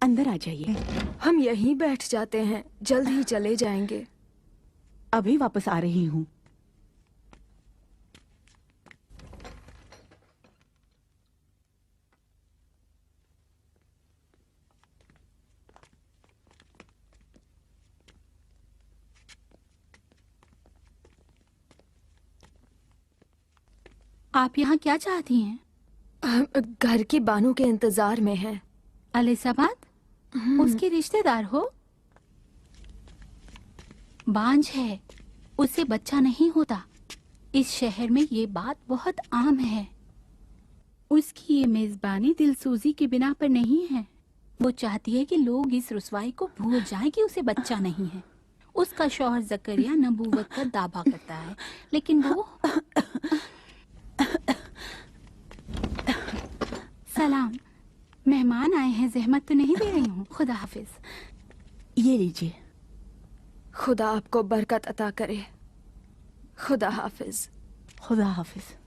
अंदर आ जाइए। हम यहीं बैठ जाते हैं, जल्द ही चले जाएंगे। अभी वापस आ रही हूँ। आप यहाँ क्या चाहती हैं? हम घर की बानू के इंतजार में हैं। अलिसाबाद? उसके रिश्तेदार हो? बांझ है, उससे बच्चा नहीं होता। इस शहर में ये बात बहुत आम है। उसकी ये मेजबानी दिलसूजी के बिना पर नहीं है। वो चाहती है कि लोग इस रुसवाई को भूल जाएं कि उसे बच्चा नहीं है। उसका शौहर जकरिया नबूवत का दावा करता है, लेकिन वो सलाम, मेहमान आए हैं, जहमत तो नहीं दे रही हूँ। खुदा हाफिज। ये लीजिए। खुदा आपको बरकत अता करे। खुदा हाफिज। खुदा हाफिज।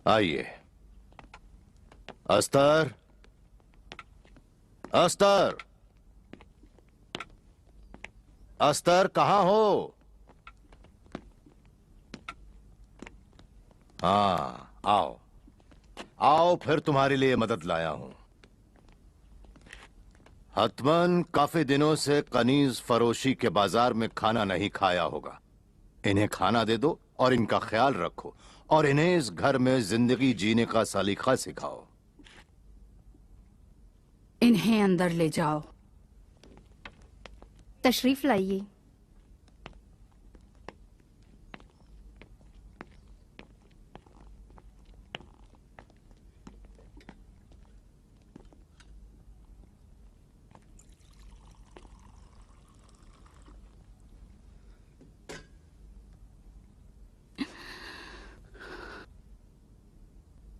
आइए। अस्तर, अस्तर, अस्तर, कहाँ हो? हाँ, आओ आओ, फिर तुम्हारे लिए मदद लाया हूं। हतमन काफी दिनों से कनीज फरोशी के बाजार में खाना नहीं खाया होगा। इन्हें खाना दे दो और इनका ख्याल रखो, और इन्हें इस घर में जिंदगी जीने का सलीका सिखाओ। इन्हें अंदर ले जाओ। तशरीफ लाइए।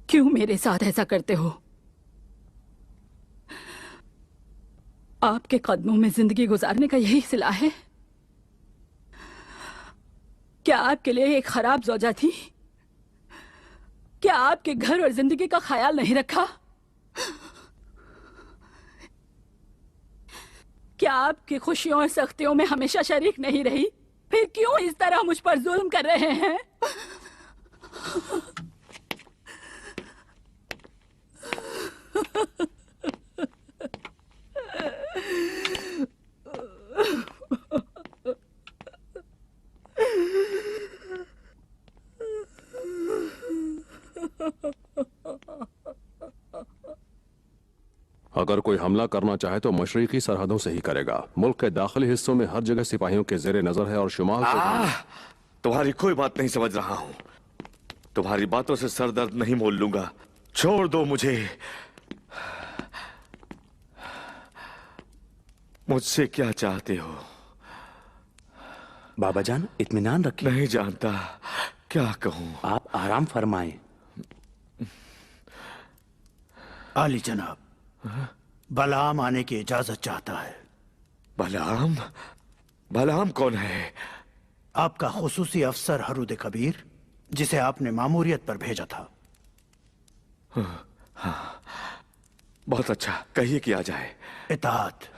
क्यों मेरे साथ ऐसा करते हो? आपके कदमों में जिंदगी गुजारने का यही सिला है? क्या आपके लिए एक खराब ज़ौजा थी? क्या आपके घर और जिंदगी का ख्याल नहीं रखा? क्या आपकी खुशियों और सख्तियों में हमेशा शरीक नहीं रही? फिर क्यों इस तरह मुझ पर जुल्म कर रहे हैं? अगर कोई हमला करना चाहे तो मशरिकी सरहदों से ही करेगा। मुल्क के दाखिली हिस्सों में हर जगह सिपाहियों के जेरे नजर है और शुमाल तुम्हारी कोई बात नहीं समझ रहा हूं। तुम्हारी बातों से सर दर्द नहीं मोल लूंगा। छोड़ दो मुझे। मुझसे क्या चाहते हो? बाबा जान, इत्मीनान रखिए। नहीं जानता, क्या कहूं? आप आराम फरमाएं। आली जनाब, बलआम आने की इजाजत चाहता है। बलआम? बलआम कौन है? आपका खुसूसी अफसर हरूद कबीर, जिसे आपने मामूरियत पर भेजा था। हाँ, बहुत अच्छा, कहिए कि आ जाए। इताअत।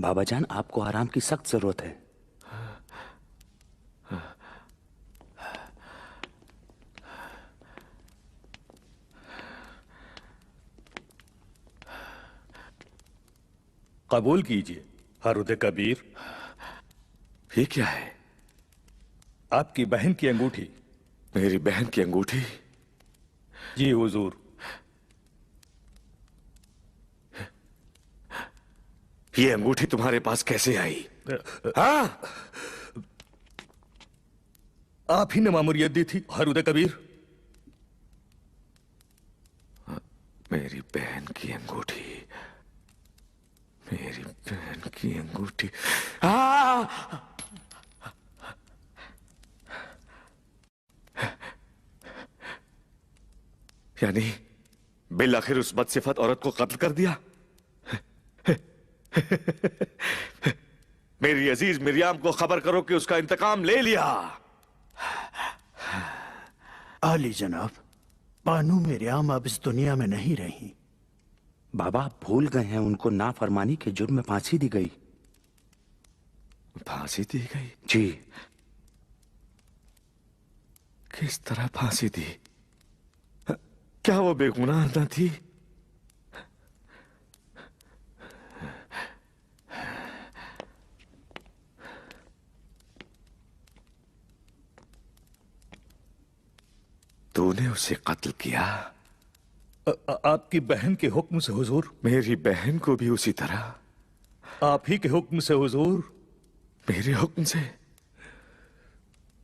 बाबा जान, आपको आराम की सख्त जरूरत है। कबूल कीजिए हरूद कबीर। ये क्या है? आपकी बहन की अंगूठी। मेरी बहन की अंगूठी? जी हुजूर। ये अंगूठी तुम्हारे पास कैसे आई? हाँ? आप ही ने मामूरियत दी थी हरूद कबीर। मेरी बहन की अंगूठी, मेरी बहन की अंगूठी। यानी बिल आखिर उस बदसिफत औरत को कत्ल कर दिया। मेरी अजीज मिरियाम को खबर करो कि उसका इंतकाम ले लिया। आली जनाब, बानू मिरियाम अब इस दुनिया में नहीं रही। बाबा आप भूल गए हैं, उनको नाफरमानी के जुर्म में फांसी दी गई। फांसी दी गई? जी। किस तरह फांसी दी? क्या वो बेगुनाह न थी? तूने उसे कत्ल किया? आपकी बहन के हुक्म से हुजूर। मेरी बहन को भी उसी तरह? आप ही के हुक्म से हुजूर। मेरे हुक्म से?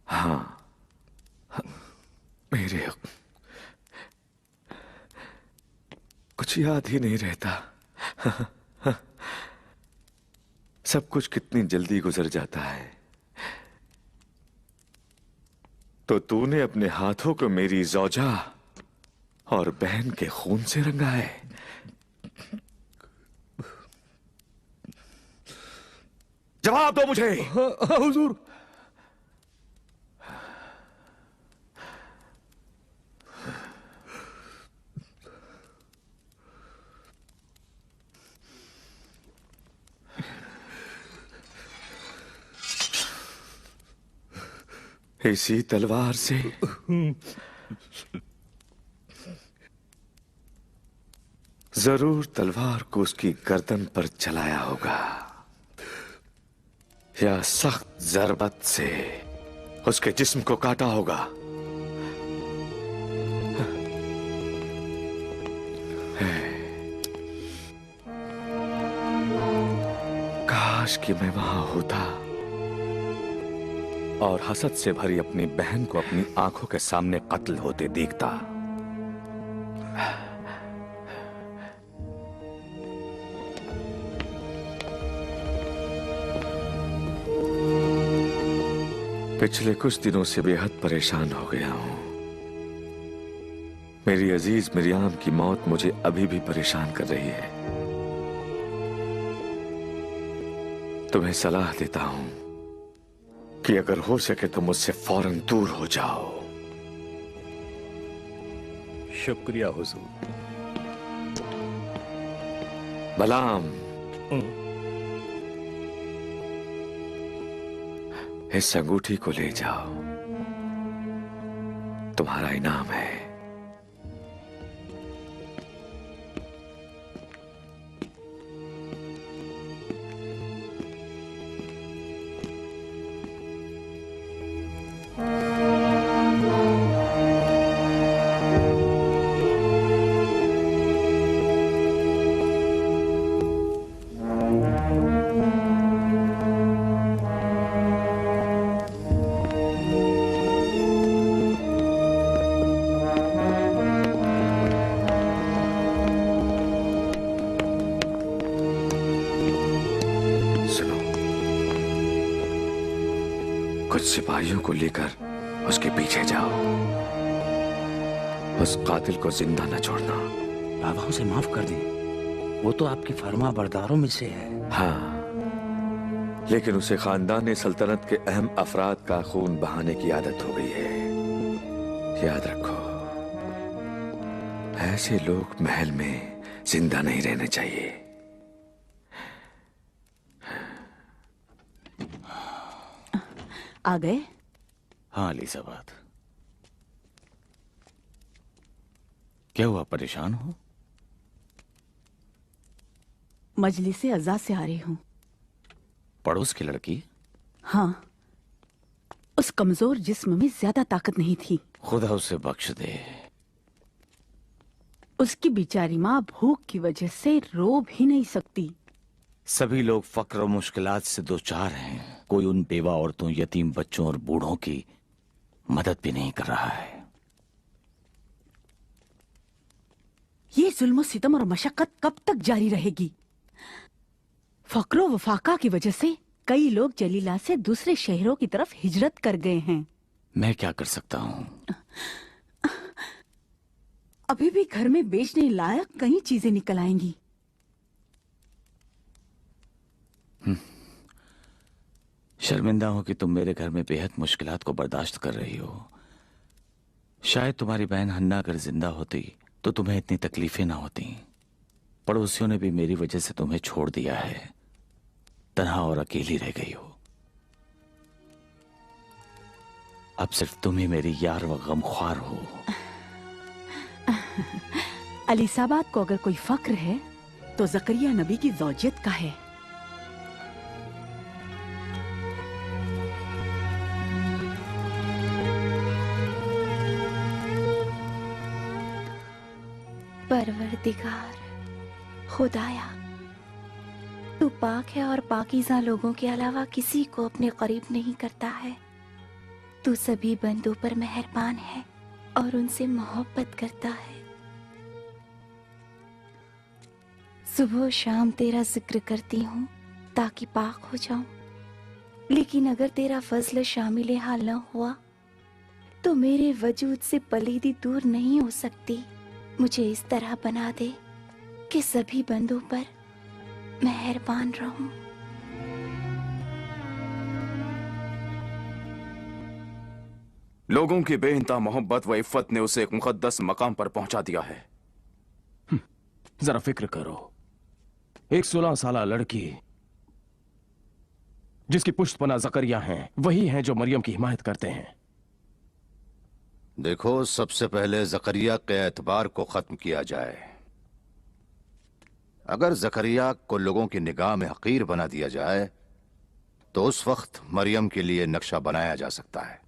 हाँ, मेरे हुक्म। कुछ याद ही नहीं रहता। सब कुछ कितनी जल्दी गुजर जाता है। तो तूने अपने हाथों को मेरी ज़ौजा और बहन के खून से रंगा है। जवाब दो मुझे। हाँ हुजूर। इसी तलवार से? जरूर तलवार को उसकी गर्दन पर चलाया होगा, या सख्त जरबत से उसके जिस्म को काटा होगा। काश कि मैं वहां होता और हसद से भरी अपनी बहन को अपनी आंखों के सामने कत्ल होते देखता। पिछले कुछ दिनों से बेहद परेशान हो गया हूं। मेरी अजीज मिरियाम की मौत मुझे अभी भी परेशान कर रही है। तुम्हें सलाह देता हूं कि अगर हो सके तो मुझसे फौरन दूर हो जाओ। शुक्रिया हुजूर। बलाम, इस अंगूठी को ले जाओ, तुम्हारा इनाम है। कुछ सिपाहियों को लेकर उसके पीछे जाओ। उस कातिल को जिंदा न छोड़ना। बाबा उसे माफ कर दें, वो तो आपके फर्मा बरदारों में से है। हाँ, लेकिन उसे खानदान सल्तनत के अहम अफराद का खून बहाने की आदत हो गई है। याद रखो, ऐसे लोग महल में जिंदा नहीं रहने चाहिए। आ गए? हाँ एलिजाबेथ, क्या हुआ, परेशान हो? मजलिसे अज़ा से आ रही हूँ। पड़ोस की लड़की? हाँ, उस कमजोर जिस्म में ज्यादा ताकत नहीं थी। खुदा उसे बख्श दे। उसकी बेचारी माँ भूख की वजह से रो भी नहीं सकती। सभी लोग फक्र और मुश्किलात से दो चार हैं। कोई उन बेवा औरतों, यतीम बच्चों और बूढ़ों की मदद भी नहीं कर रहा है। ये जुल्म सितम और मशक्कत कब तक जारी रहेगी? फक्रो वफाका की वजह से कई लोग जलीला से दूसरे शहरों की तरफ हिजरत कर गए हैं। मैं क्या कर सकता हूँ? अभी भी घर में बेचने लायक कई चीजें निकल आएंगी। शर्मिंदा हूं कि तुम मेरे घर में बेहद मुश्किलात को बर्दाश्त कर रही हो। शायद तुम्हारी बहन हन्ना अगर जिंदा होती तो तुम्हें इतनी तकलीफें ना होती। पड़ोसियों ने भी मेरी वजह से तुम्हें छोड़ दिया है। तन्हा और अकेली रह गई हो। अब सिर्फ तुम ही मेरी यार व गमख्वार हो। अलीसाबाद को अगर कोई फक्र है तो जकरिया नबी की ज़ौजियत का है। परवरदिगार खुदाया, तू पाक है और पाकीज़ा लोगों के अलावा किसी को अपने करीब नहीं करता है। तू सभी बंदों पर मेहरबान है और उनसे मोहब्बत करता है। सुबह शाम तेरा जिक्र करती हूँ ताकि पाक हो जाऊं, लेकिन अगर तेरा फजल शामिल हाल न हुआ तो मेरे वजूद से पलीदी दूर नहीं हो सकती। मुझे इस तरह बना दे कि सभी बंदों पर मेहरबान रहूं। लोगों की बेइंतहा मोहब्बत व इफ़्फ़त ने उसे एक मुक़द्दस मकाम पर पहुंचा दिया है। जरा फिक्र करो, एक 16 साल लड़की जिसकी पुष्टपना जकरिया हैं, वही हैं जो मरियम की हिमायत करते हैं। देखो, सबसे पहले जकरिया के एतबार को खत्म किया जाए। अगर जकरिया को लोगों की निगाह में हकीर बना दिया जाए तो उस वक्त मरियम के लिए नक्शा बनाया जा सकता है।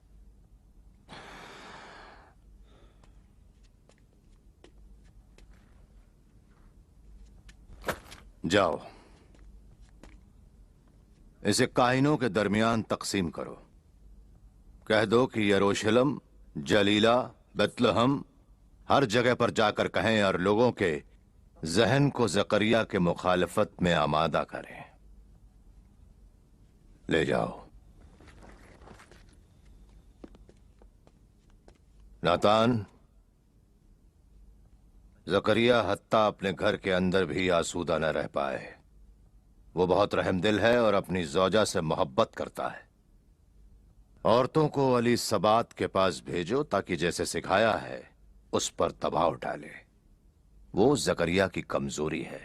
जाओ, इसे काहिनों के दरमियान तकसीम करो। कह दो कि यरूशलेम, जलीला, बेतलहम हर जगह पर जाकर कहें और लोगों के जहन को जकरिया के मुखालफत में आमादा करें। ले जाओ। नातान, जकरिया हत्ता अपने घर के अंदर भी आसूदा न रह पाए। वो बहुत रहमदिल है और अपनी ज़ौजा से मोहब्बत करता है। औरतों को अली सबात के पास भेजो ताकि जैसे सिखाया है उस पर दबाव डाले। वो जकरिया की कमजोरी है।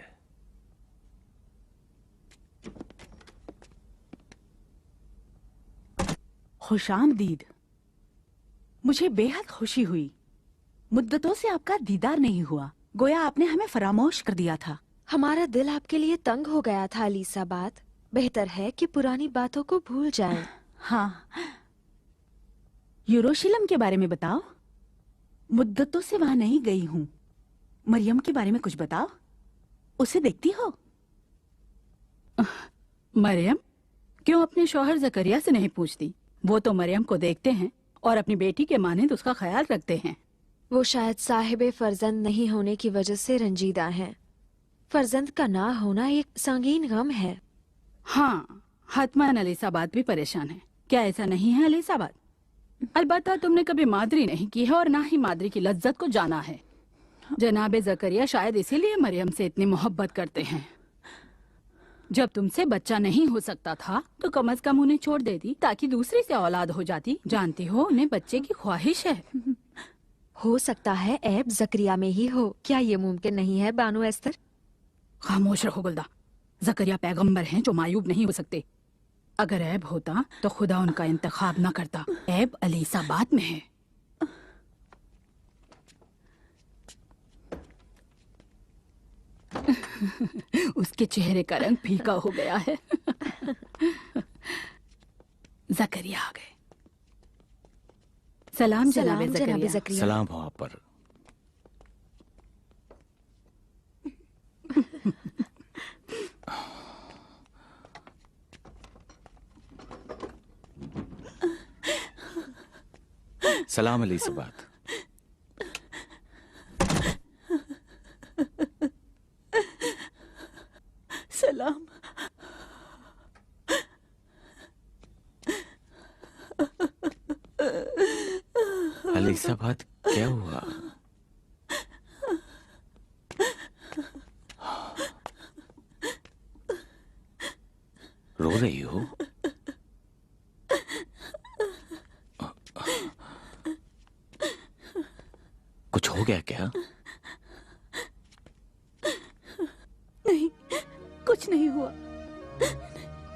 खुशामदीद। मुझे बेहद खुशी हुई। मुद्दतों से आपका दीदार नहीं हुआ, गोया आपने हमें फरामोश कर दिया था। हमारा दिल आपके लिए तंग हो गया था अलीसाबाद। बेहतर है कि पुरानी बातों को भूल जाएं। हाँ, यरूशलेम के बारे में बताओ। मुद्दतों से वहां नहीं गई हूं। मरियम के बारे में कुछ बताओ। उसे देखती हो? मरियम क्यों अपने शौहर जकरिया से नहीं पूछती? वो तो मरियम को देखते हैं और अपनी बेटी के मानिंद उसका ख्याल रखते हैं। वो शायद साहिबे फर्जंद नहीं होने की वजह से रंजीदा हैं। फर्जंद का ना होना एक संगीन गम है। हाँ, हतमान अलीसाबाद भी परेशान है। क्या ऐसा नहीं है अलीसाबाद? अलबत्ता तुमने कभी मादरी नहीं की है और ना ही मादरी की लज्जत को जाना है। जनाबे जकरिया शायद इसीलिए मरियम से इतनी मोहब्बत करते हैं। जब तुमसे बच्चा नहीं हो सकता था तो कम से कम उन्हें छोड़ देती ताकि दूसरी से औलाद हो जाती। जानती हो, उन्हें बच्चे की ख्वाहिश है। हो सकता है ऐब जकरिया में ही हो। क्या ये मुमकिन नहीं है बानो एस्तर? खामोश रहो गुलदा। जकरिया पैगंबर हैं जो मायूब नहीं हो सकते। अगर ऐब होता तो खुदा उनका इंतखाब ना करता। ऐब अलीसाबाद में है। उसके चेहरे का रंग फीका हो गया है। जकरिया आ गए। सलाम जनाबे जकरिया। सलाम हो आप पर। सलाम अलीसाबाद। अच्छा बात क्या हुआ? रो रही हो? कुछ हो गया क्या? नहीं, कुछ नहीं हुआ।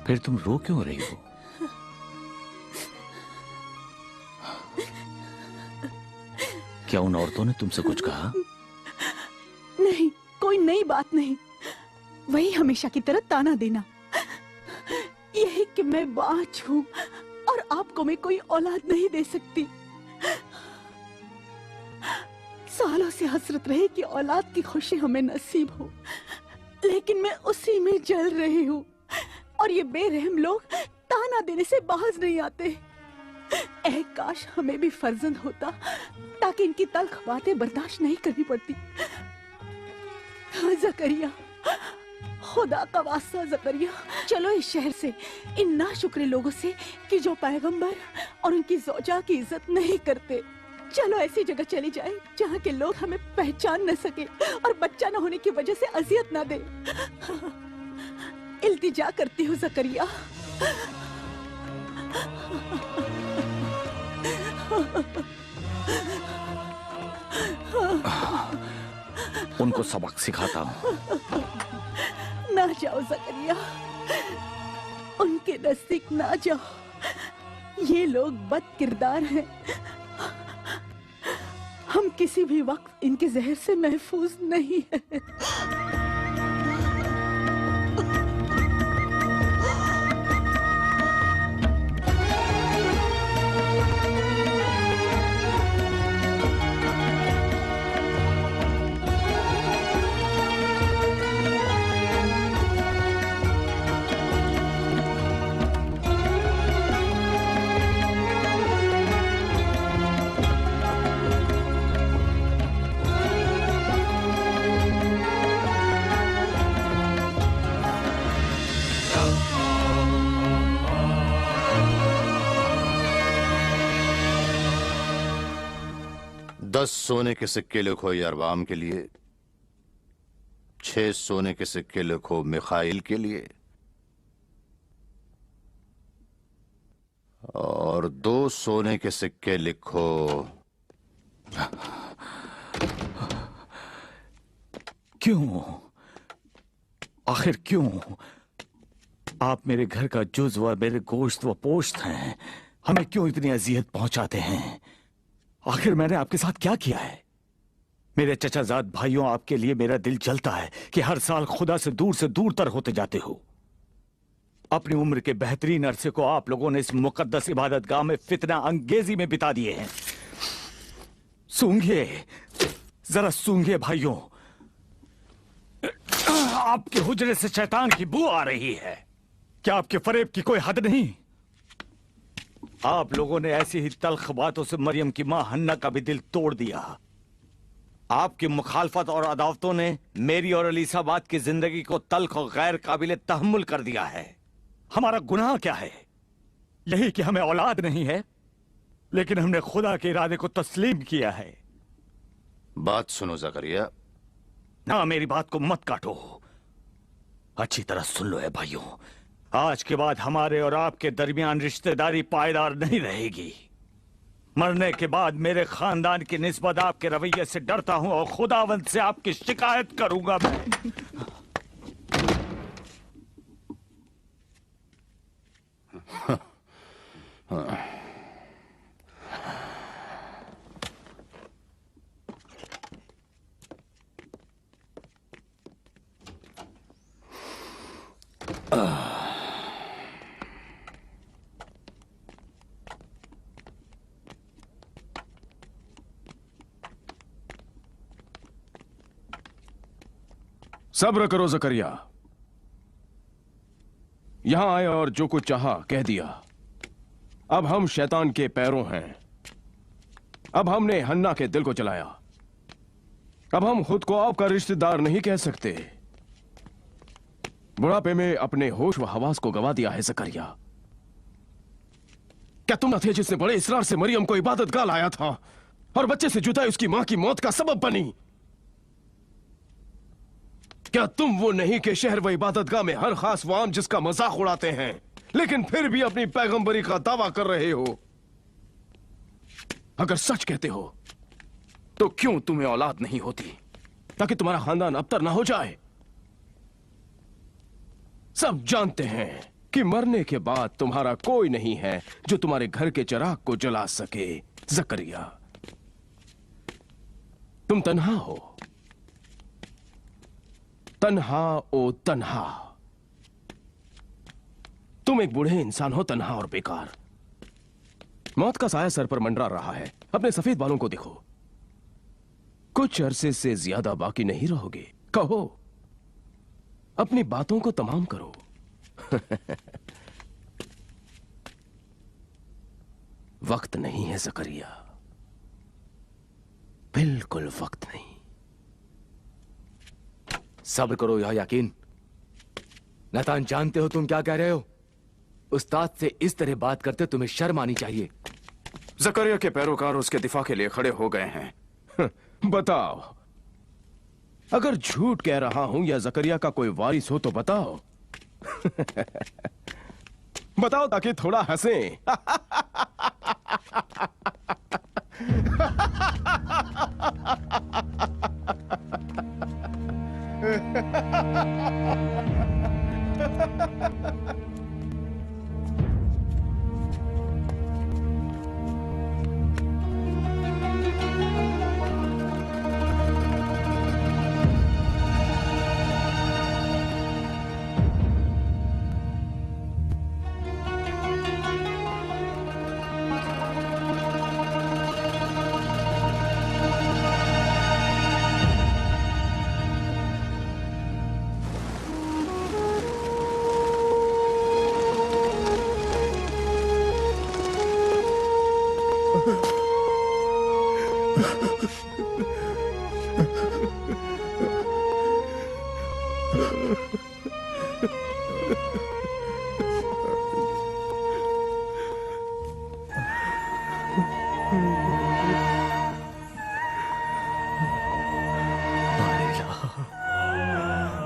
फिर तुम रो क्यों रही हो? क्या उन औरतों ने तुमसे कुछ कहा? नहीं, कोई नई बात नहीं। वही हमेशा की तरह ताना देना। यही कि मैं बाँझ हूँ और आपको मैं कोई औलाद नहीं दे सकती। सालों से हसरत रही कि औलाद की खुशी हमें नसीब हो, लेकिन मैं उसी में जल रही हूँ और ये बेरहम लोग ताना देने से बाज नहीं आते। ऐ काश हमें भी फर्जंद होता ताकि इनकी तल्ख बातें बर्दाश्त नहीं करनी पड़ती। ज़करिया, खुदा का वास्ता ज़करिया, चलो इस शहर से, इन नाशुक्रे लोगों से कि जो पैगंबर और उनकी ज़ौजा की इज्जत नहीं करते। चलो ऐसी जगह चली जाए जहाँ के लोग हमें पहचान न सके और बच्चा न होने की वजह से अजियत न दे। इल्तिजा करती हूँ ज़करिया। उनको सबक सिखाता हूँ। ना जाओ ज़करिया, उनके नजदीक ना जाओ। ये लोग बद किरदार हैं। हम किसी भी वक्त इनके जहर से महफूज नहीं है। दस सोने के सिक्के लिखो यरबाम के लिए, 6 सोने के सिक्के लिखो मिखाइल के लिए और 2 सोने के सिक्के लिखो। क्यों? आखिर क्यों? आप मेरे घर का जुज़ व मेरे गोश्त व पोश्त हैं। हमें क्यों इतनी अजियत पहुंचाते हैं? आखिर मैंने आपके साथ क्या किया है? मेरे चचाजाद भाइयों, आपके लिए मेरा दिल जलता है कि हर साल खुदा से दूर तर होते जाते हो। अपनी उम्र के बेहतरीन अरसे को आप लोगों ने इस मुकद्दस इबादतगाह में फितना अंगेजी में बिता दिए हैं। सूंघिए, जरा सूंघिए भाइयों, आपके हुजरे से शैतान की बू आ रही है। क्या आपके फरेब की कोई हद नहीं? आप लोगों ने ऐसी ही तल्ख बातों से मरियम की मां हन्ना का भी दिल तोड़ दिया। आपकी मुखालफत और अदावतों ने मेरी और अलीसाबाद की जिंदगी को तल्ख और गैर काबिल तहम्मुल कर दिया है। हमारा गुनाह क्या है? यही कि हमें औलाद नहीं है, लेकिन हमने खुदा के इरादे को तस्लीम किया है। बात सुनो ज़करिया। ना, मेरी बात को मत काटो। अच्छी तरह सुन लो है भाइयों, आज के बाद हमारे और आपके दरमियान रिश्तेदारी पायदार नहीं रहेगी। मरने के बाद मेरे खानदान की निस्बत आपके रवैये से डरता हूं और खुदावंद से आपकी शिकायत करूंगा मैं। सब्र करो ज़करिया। यहां आए और जो कुछ चाहा कह दिया। अब हम शैतान के पैरों हैं। अब हमने हन्ना के दिल को जलाया। अब हम खुद को आपका रिश्तेदार नहीं कह सकते। बुढ़ापे में अपने होश व हवास को गवा दिया है ज़करिया। क्या तुम न थे जिसने बड़े इसरार से मरियम को इबादतगाह लाया था और बच्चे से जुदाई उसकी मां की मौत का सबब बनी। क्या तुम वो नहीं कि शहर व इबादतगाह में हर खास वो आम जिसका मजाक उड़ाते हैं, लेकिन फिर भी अपनी पैगंबरी का दावा कर रहे हो? अगर सच कहते हो तो क्यों तुम्हें औलाद नहीं होती? ताकि तुम्हारा खानदान अबतर ना हो जाए। सब जानते हैं कि मरने के बाद तुम्हारा कोई नहीं है जो तुम्हारे घर के चिराग को जला सके। जकरिया, तुम तन्हा हो, तन्हा ओ तन्हा। तुम एक बूढ़े इंसान हो, तन्हा और बेकार। मौत का साया सर पर मंडरा रहा है। अपने सफेद बालों को देखो, कुछ अरसे से ज्यादा बाकी नहीं रहोगे। कहो, अपनी बातों को तमाम करो। वक्त नहीं है जकरिया, बिल्कुल वक्त नहीं। सब्र करो या यकीन। नतान, जानते हो तुम क्या कह रहे हो? उस्ताद से इस तरह बात करते तुम्हें शर्म आनी चाहिए। जकरिया के पैरोकार उसके दिफा के लिए खड़े हो गए हैं। बताओ, अगर झूठ कह रहा हूं या जकरिया का कोई वारिस हो तो बताओ। बताओ ताकि थोड़ा हंसें।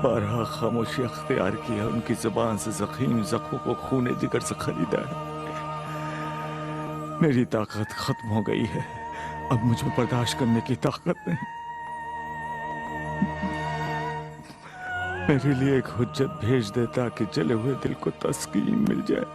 बारहा खामोशी अख्तियार की है, उनकी जुबान से जख्म जख्मों को खूने जिगर से खरीदा है। मेरी ताकत खत्म हो गई है, अब मुझे बर्दाश्त करने की ताकत नहीं। मेरे लिए एक हुज्जत भेज देता कि जले हुए दिल को तस्कीन मिल जाए।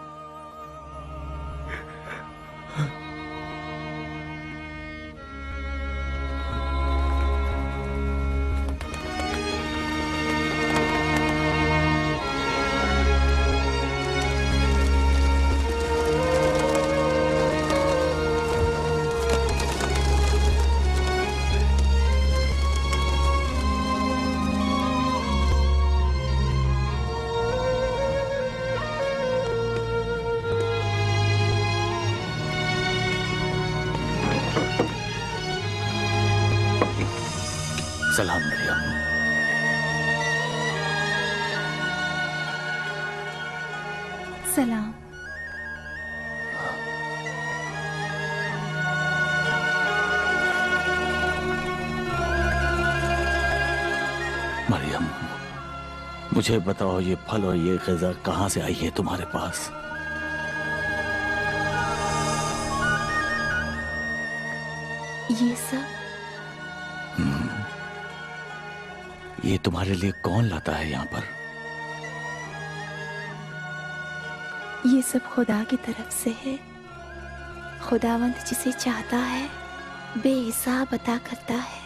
सलाम मरियम। सलाम। मरियम, मुझे बताओ, ये फल और ये ग़िज़ा कहां से आई है तुम्हारे पास? ये सब ये तुम्हारे लिए कौन लाता है यहाँ पर? ये सब खुदा की तरफ से है। खुदावंद जिसे चाहता है बेहिसाब अता करता है।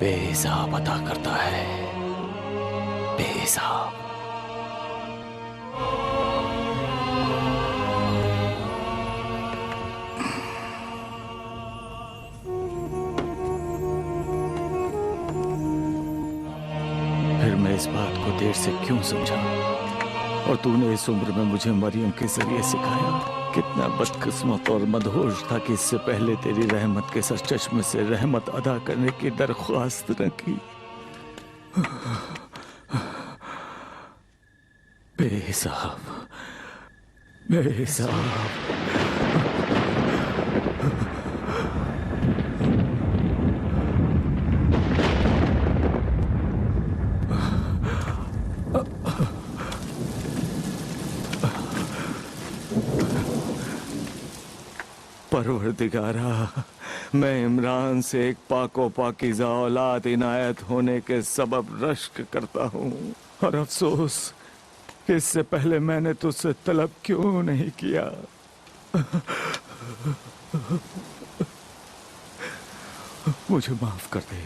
बेहिसाब अदा करता है, बेहिसाब। फिर मैं इस बात को देर से क्यों समझा? और तूने इस उम्र में मुझे मरियम के जरिए सिखाया। कितना बदकिस्मत और मदहोश था कि इससे पहले तेरी रहमत के सर चश्मे से रहमत अदा करने की दरख्वास्त न की। बेहिसाब, बेहिसाब। परवरदिगारा, मैं इमरान से एक पाको पाकीज़ा औलाद इनायत होने के सबब रश्क करता हूँ, और अफसोस इससे पहले मैंने तुझसे तलब क्यों नहीं किया। मुझे माफ कर दे,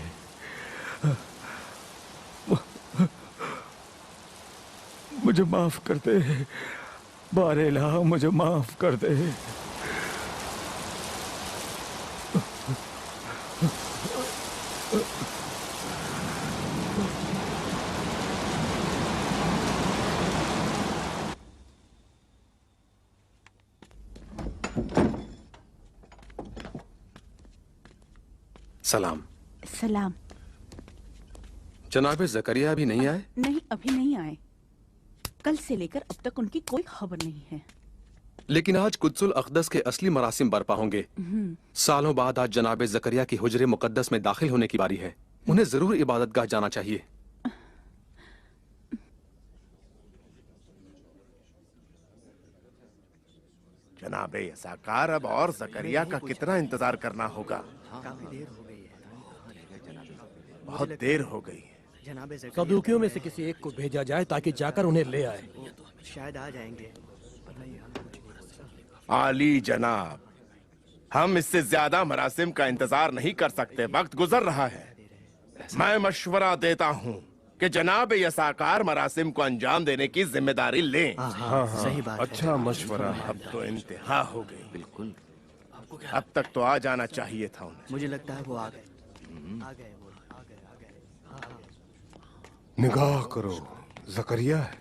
मुझे माफ कर दे, बारेला मुझे माफ कर दे। सलाम। सलाम। जनाब जकरिया अभी नहीं आए? नहीं, अभी नहीं आए। कल से लेकर अब तक उनकी कोई खबर नहीं है। लेकिन आज कुद्सुल अक़दस के असली मरासिम बरपा होंगे। सालों बाद आज जनाब जकरिया की हुजरे मुकद्दस में दाखिल होने की बारी है। उन्हें जरूर इबादतगाह जाना चाहिए। जनाब यसाकार, अब और जकरिया का कितना इंतजार करना होगा? बहुत देर हो गई। सदूकियों में से किसी एक को भेजा जाए ताकि जाकर उन्हें ले आए। शायद आ जाएंगे। आली जनाब, हम इससे ज्यादा मरासिम का इंतजार नहीं कर सकते। वक्त गुजर रहा है। मैं मशवरा देता हूँ कि जनाब यसाकार मरासिम को अंजाम देने की जिम्मेदारी लें। हाँ, सही बात है। अच्छा मशवरा। अब तो इंतहा हो गई। बिल्कुल। अब तक तो आ जाना चाहिए था उन्हें। मुझे लगता है वो आ गए। निगाह करो, जकरिया है।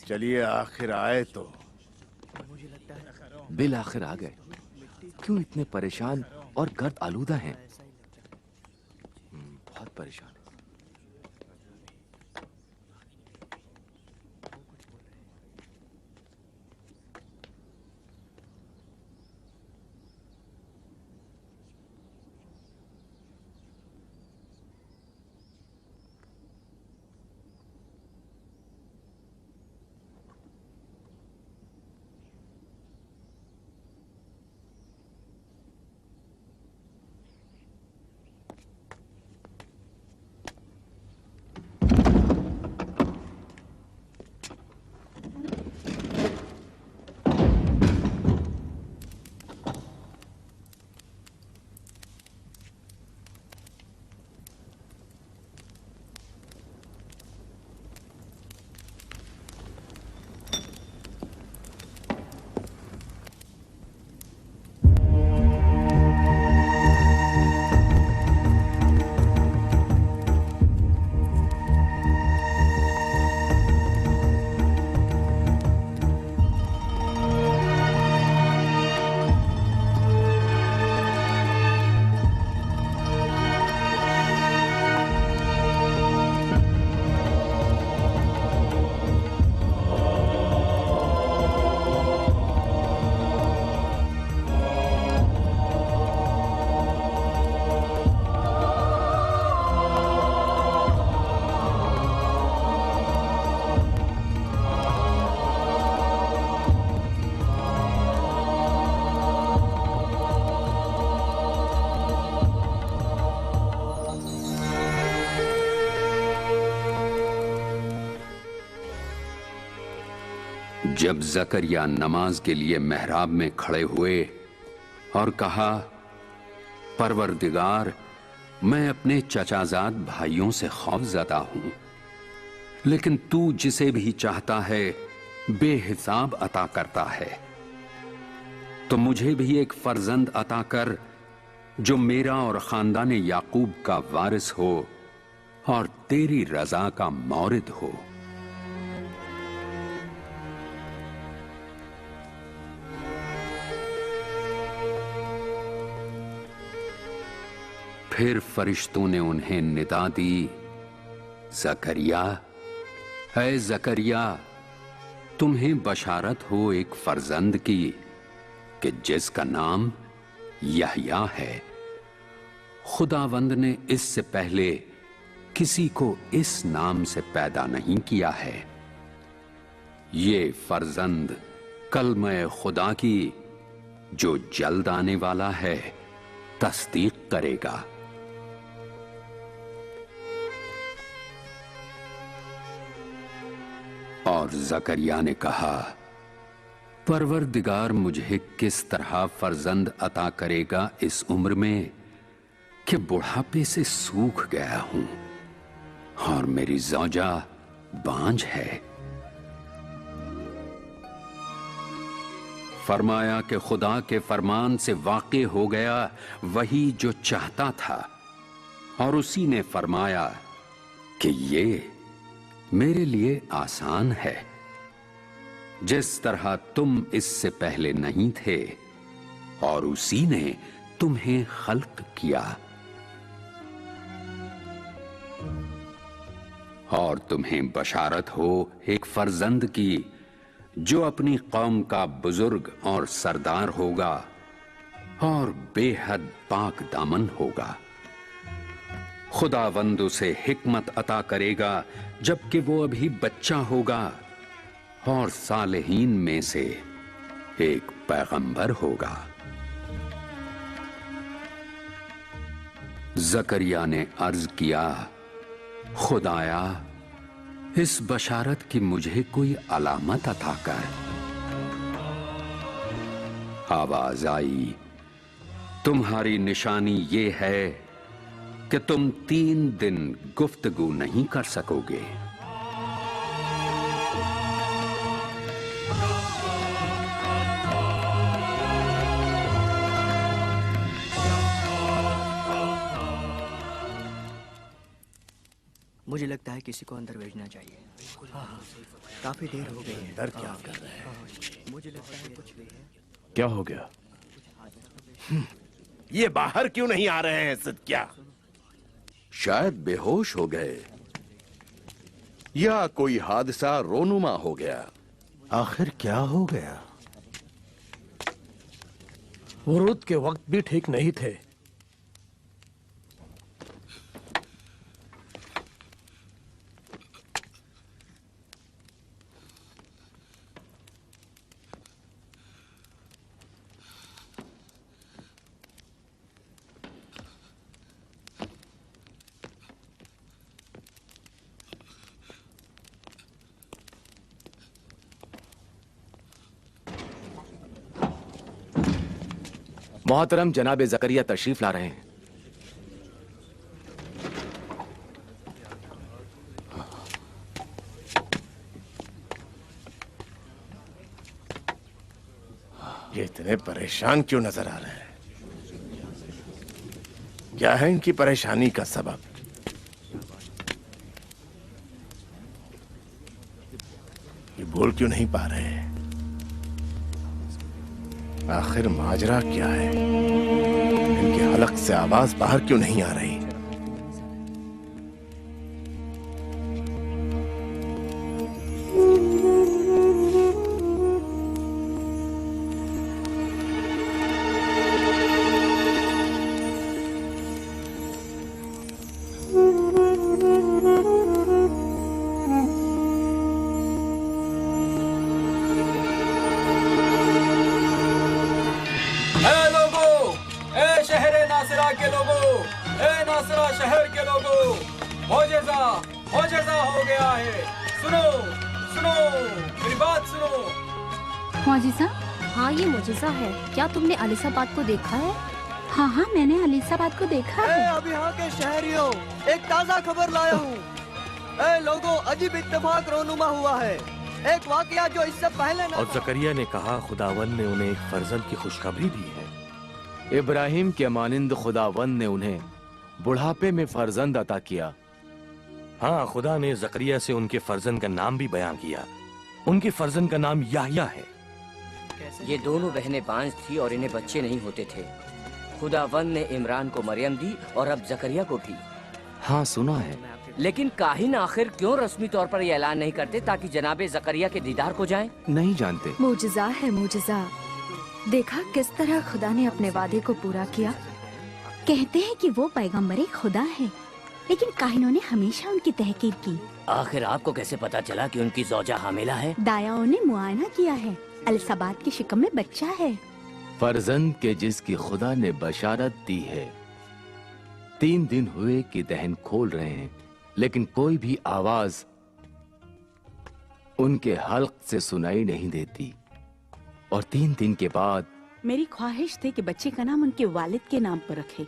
चलिए, आखिर आए तो। बिल आखिर आ गए। क्यों इतने परेशान और गर्द आलूदा हैं? बहुत परेशान। जब जकरिया नमाज के लिए मेहराब में खड़े हुए और कहा, परवरदिगार, मैं अपने चचाजाद भाइयों से खौफजदा हूं, लेकिन तू जिसे भी चाहता है बेहिसाब अता करता है। तो मुझे भी एक फर्जंद अता कर जो मेरा और खानदान याकूब का वारिस हो और तेरी रजा का मौरिद हो। फिर फरिश्तों ने उन्हें निदा दी, जकरिया, है जकरिया, तुम्हें बशारत हो एक फर्जंद की कि जिसका नाम यहया है। खुदावंद ने इससे पहले किसी को इस नाम से पैदा नहीं किया है। ये फर्जंद कलमे खुदा की जो जल्द आने वाला है तस्दीक करेगा। और जकरिया ने कहा, परवरदिगार मुझे किस तरह फर्जंद अता करेगा इस उम्र में कि बुढ़ापे से सूख गया हूं और मेरी ज़ौजा बांझ है। फरमाया कि खुदा के फरमान से वाक़े हो गया वही जो चाहता था, और उसी ने फरमाया कि ये मेरे लिए आसान है। जिस तरह तुम इससे पहले नहीं थे और उसी ने तुम्हें खल्क किया, और तुम्हें बशारत हो एक फर्जंद की जो अपनी कौम का बुजुर्ग और सरदार होगा और बेहद पाक दामन होगा। खुदावंद उसे हिकमत अता करेगा जबकि वो अभी बच्चा होगा, और सालेहीन में से एक पैगंबर होगा। जकरिया ने अर्ज किया, खुदाया, इस बशारत की मुझे कोई अलामत अता कर। आवाज आई, तुम्हारी निशानी ये है कि तुम 3 दिन गुफ्तगू नहीं कर सकोगे। मुझे लगता है किसी को अंदर भेजना चाहिए। काफी देर हो गई है। अंदर क्या कर रहे हैं? मुझे लगता है कुछ भी है। क्या हो गया? ये बाहर क्यों नहीं आ रहे हैं सिद्किया? शायद बेहोश हो गए या कोई हादसा रोनुमा हो गया। आखिर क्या हो गया? वुरूद के वक्त भी ठीक नहीं थे। मोहतरम जनाब जकरिया तशरीफ ला रहे हैं। ये इतने परेशान क्यों नजर आ रहे हैं? क्या है इनकी परेशानी का सबब? ये बोल क्यों नहीं पा रहे? आखिर माजरा क्या है? इनके हलक से आवाज बाहर क्यों नहीं आ रही? हाँ, ये मुजज़्ज़ा है। क्या तुमने अलीसाबाद को देखा है? हाँ हाँ, मैंने अलीसाबाद को देखा है। अब यहाँ के शहरियों, एक ताज़ा खबर लाया हूँ। लोगों, अजीब इत्तेफाक रोनुमा हुआ है। एक वाकया जो इससे पहले न और जकरिया ने कहा खुदावन ने उन्हें एक फर्जंद की खुशखबरी दी है। इब्राहिम के मानिंद खुदावन ने उन्हें बुढ़ापे में फर्जंद अता किया। हाँ, खुदा ने जकरिया से उनके फर्जंद का नाम भी बयां किया। उनके फर्जंद का नाम याह्या है। ये दोनों बहनें बांझ थी और इन्हें बच्चे नहीं होते थे। खुदावन ने इमरान को मरियम दी और अब जकरिया को भी। हाँ, सुना है। लेकिन काहिन आखिर क्यों रस्मी तौर पर ये ऐलान नहीं करते ताकि जनाबे जकरिया के दीदार को जाएं? नहीं जानते। मुजज़ा है मुजज़ा। देखा किस तरह खुदा ने अपने वादे को पूरा किया। कहते हैं कि वो पैगंबरे खुदा है, लेकिन काहिनों ने हमेशा उनकी तहकीर की। आखिर आपको कैसे पता चला कि उनकी ज़ौजा हामिला है? दायाओं ने मुआयना किया है। अलीसाबाद की शिकम में बच्चा है। फर्जंद के जिसकी खुदा ने बशारत दी है। 3 दिन हुए कि दहन खोल रहे हैं, लेकिन कोई भी आवाज उनके हल्क से सुनाई नहीं देती। और 3 दिन के बाद मेरी ख्वाहिश थी कि बच्चे का नाम उनके वालिद के नाम पर रखे,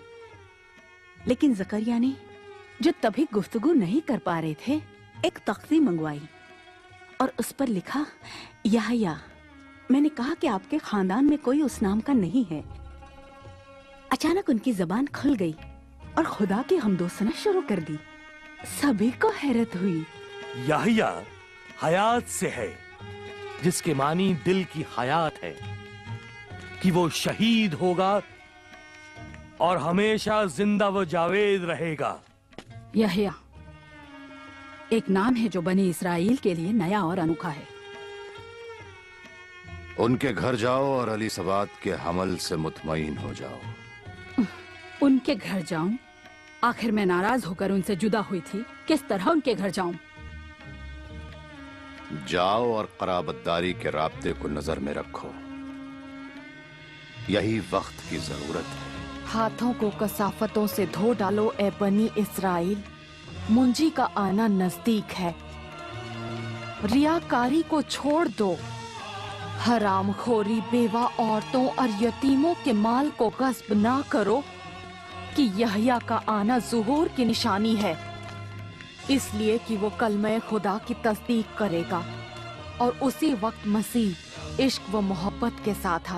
लेकिन जकरिया ने, जो तभी गुफ्तगू नहीं कर पा रहे थे, एक तख्ती मंगवाई और उस पर लिखा याह्या। मैंने कहा कि आपके खानदान में कोई उस नाम का नहीं है। अचानक उनकी जबान खुल गई और खुदा की हमदोसना शुरू कर दी। सभी को हैरत हुई। याह्या हयात से है, जिसके मानी दिल की हयात है, कि वो शहीद होगा और हमेशा जिंदा व जावेद रहेगा। याह्या एक नाम है जो बनी इसराइल के लिए नया और अनोखा है। उनके घर जाओ और अलीसाबाद के हमल से मुतमईन हो जाओ। उनके घर जाऊं? आखिर मैं नाराज होकर उनसे जुदा हुई थी, किस तरह उनके घर जाऊं? जाओ और कराबतदारी के राब्ते को नजर में रखो। यही वक्त की जरूरत है। हाथों को कसाफतों से धो डालो ए बनी इसराइल, मुंजी का आना नजदीक है। रियाकारी को छोड़ दो, हरामखोरी, बेवा औरतों और यतीमों के माल को गस्ब ना करो, कि यहया का आना ज़ुहूर की निशानी है, इसलिए कि वो कलमे खुदा की तस्दीक करेगा और उसी वक्त मसीह इश्क व मोहब्बत के साथ